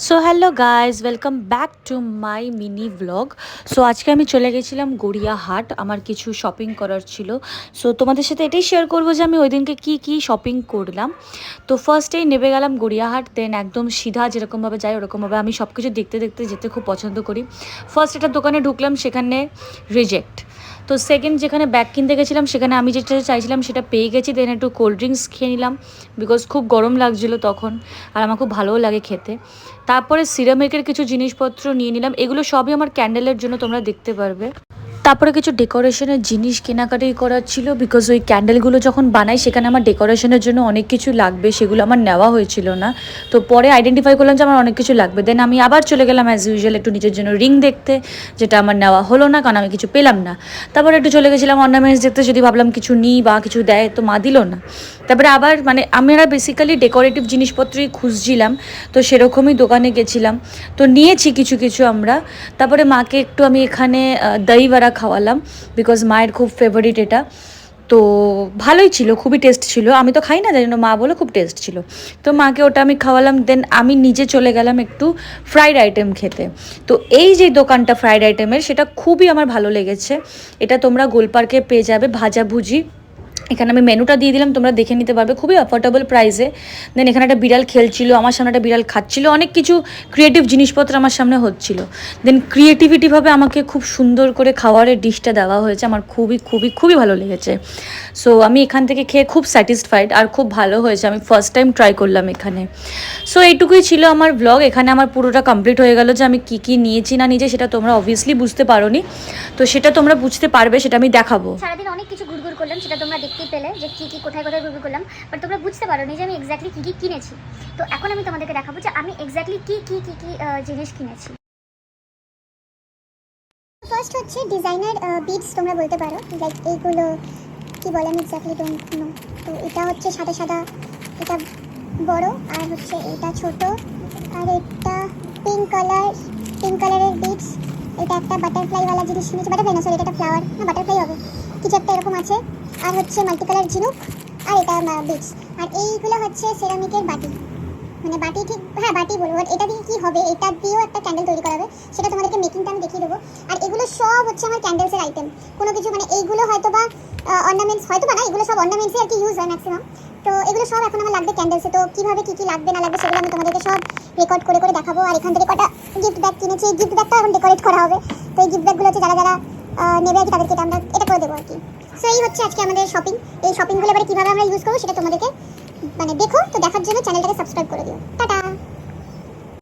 So hello guys, welcome back to my mini blog. So আজকে আমি চলে গেছিলাম গড়িয়াহাট, আমার কিছু শপিং করার ছিল। সো তোমাদের সাথে এটাই শেয়ার করবো যে আমি ওই দিনকে কী শপিং করলাম। তো ফার্স্টেই নেমে গেলাম গড়িয়াহাট, দেন একদম সিধা যেরকমভাবে যাই ওরকমভাবে আমি সব কিছু দেখতে দেখতে যেতে খুব পছন্দ করি। ফার্স্ট একটা দোকানে ঢুকলাম, সেখানে রিজেক্ট। তো সেকেন্ড যেখানে ব্যাগ কিনতে গেছিলাম সেখানে আমি যেটা চাইছিলাম সেটা পেয়ে গেছি। দেন একটু কোল্ড ড্রিঙ্কস খেয়ে নিলাম, বিকজ খুব গরম লাগছিলো তখন, আর আমার খুব ভালোও লাগে খেতে। তারপরে সিরামিকের কিছু জিনিসপত্র নিয়ে নিলাম, এগুলো সবই আমার ক্যান্ডেলের জন্য, তোমরা দেখতে পারবে। তারপরে কিছু ডেকোরেশনের জিনিস কেনাকাটি করার ছিল, বিকজ ওই ক্যান্ডেলগুলো যখন বানাই সেখানে আমার ডেকোরেশনের জন্য অনেক কিছু লাগবে, সেগুলো আমার নেওয়া হয়েছিল না। তো পরে আইডেন্টিফাই করলাম যে আমার অনেক কিছু লাগবে। দেন আমি আবার চলে গেলাম অ্যাজ ইউজুয়াল একটু নিজের জন্য রিং দেখতে, যেটা আমার নেওয়া হলো না কারণ আমি কিছু পেলাম না। তারপরে একটু চলে গেছিলাম অর্নামেন্টস দেখতে, যদি ভাবলাম কিছু নিই বা কিছু দেয়, তো মা দিল না। তারপরে আবার আমরা বেসিক্যালি ডেকোরেটিভ জিনিসপত্রই খুঁজছিলাম, তো সেরকমই দোকানে গেছিলাম, তো নিয়েছি কিছু কিছু আমরা। তারপরে মাকে একটু আমি এখানে দই বড়া খাওয়ালাম, বিকজ মায়ের খুব ফেভারিট এটা। তো ভালোই ছিল, খুবই টেস্ট ছিল, আমি তো খাই না জানি না, মা বলে খুব টেস্ট ছিল। তো মাকে ওটা আমি খাওয়ালাম। দেন আমি নিজে চলে গেলাম একটু ফ্রাইড আইটেম খেতে। তো এই যে দোকানটা ফ্রাইড আইটেমের, সেটা খুবই আমার ভালো লেগেছে। এটা তোমরা গোলপার্কে পেয়ে যাবে, ভাজাভুজি। এখানে আমি মেনুটা দিয়ে দিলাম, তোমরা দেখে নিতে পারবে, খুবই অ্যাফোর্ডেবল প্রাইসে। দেন এখানে একটা বিড়াল খেলছিল, আমার সামনে একটা বিড়াল খাচ্ছিল, অনেক কিছু ক্রিয়েটিভ জিনিসপত্র আমার সামনে হচ্ছিল। দেন ক্রিয়েটিভিটিভাবে আমাকে খুব সুন্দর করে খাওয়ারের ডিশটা দেওয়া হয়েছে, আমার খুবই খুবই খুবই ভালো লেগেছে। সো আমি এখান থেকে খেয়ে খুব স্যাটিসফাইড, আর খুব ভালো হয়েছে, আমি ফার্স্ট টাইম ট্রাই করলাম এখানে। সো এইটুকুই ছিল আমার ব্লগ, এখানে আমার পুরোটা কমপ্লিট হয়ে গেল। যে আমি কী নিয়েছি না নিজে সেটা তোমরা অবভিয়াসলি বুঝতে পারোনি, তো সেটা তোমরা বুঝতে পারবে, সেটা আমি দেখাবো। সারাদিন অনেক কিছু ঘুরঘুর করলাম, সেটা তোমরা দেখতেই পেলে যে কী কোথায় কোথায় ঘুরঘুর করলাম, বাট তোমরা বুঝতে পারোনি যে আমি এক্স্যাক্টলি কী কিনেছি। তো এখন আমি তোমাদেরকে দেখাবো যে আমি এক্স্যাক্টলি কী জিনিস কিনেছি। ফার্স্ট হচ্ছে ডিজাইনার বিটস, তোমরা বলতে পারো, লাইক এইগুলো কি বলে আমি এক্স্যাক্টলি ডোন্ট নো। তো এটা হচ্ছে সাদা সাদা, এটা বড়, আর হচ্ছে এটা ছোট, আর এটা পিঙ্ক কালারের বিটস। এটা একটা বাটারফ্লাইওয়ালা জিনিস কিনেছি, বাটারফ্লাই না সরি, এটা একটা ফ্লাওয়ার, না বাটারফ্লাই হবে কিছু একটা এরকম আছে। আর হচ্ছে মাল্টি কালার ঝিনুক, আর এটা বিটস। আর এইগুলো হচ্ছে সেরামিকের বাটি, মানে বাটি ঠিক, হ্যাঁ বাটি বলবো। আর এটা দিয়ে কী হবে, এটা দিয়েও একটা ক্যান্ডেল তৈরি করা হবে, সেটা তোমাদেরকে মেকিংটা আমি দেখিয়ে দেবো। আর এগুলো সব হচ্ছে আমার ক্যান্ডেলসের আইটেম, কোনো কিছু মানে এইগুলো হয়তো বা অর্নামেন্টস, হয়তো বা না, এগুলো সব অর্নামেন্টসে আর কি ইউজ হয় ম্যাক্সিমাম। তো এগুলো সব এখন আমার লাগবে ক্যান্ডেলসে, তো কীভাবে কী লাগবে না লাগবে সেগুলো আমি তোমাদেরকে সব রেকর্ড করে করে দেখাবো। আর এখান থেকে কটা গিফট ব্যাগ কিনেছি, এই গিফট ব্যাগটা এখন ডেকোরেট করা হবে। তো এই গিফট ব্যাগগুলো হচ্ছে যারা যারা নেবে আর কি, তাদেরকে আমরা এটা করে দেবো আর কি। সো এই হচ্ছে আজকে আমাদের শপিং। এই শপিংগুলো এবারে কীভাবে আমরা ইউজ করবো সেটা তোমাদেরকে মানে দেখো, তো দেখার জন্য চ্যানেলটাকে সাবস্ক্রাইব করে দিও। টাটা।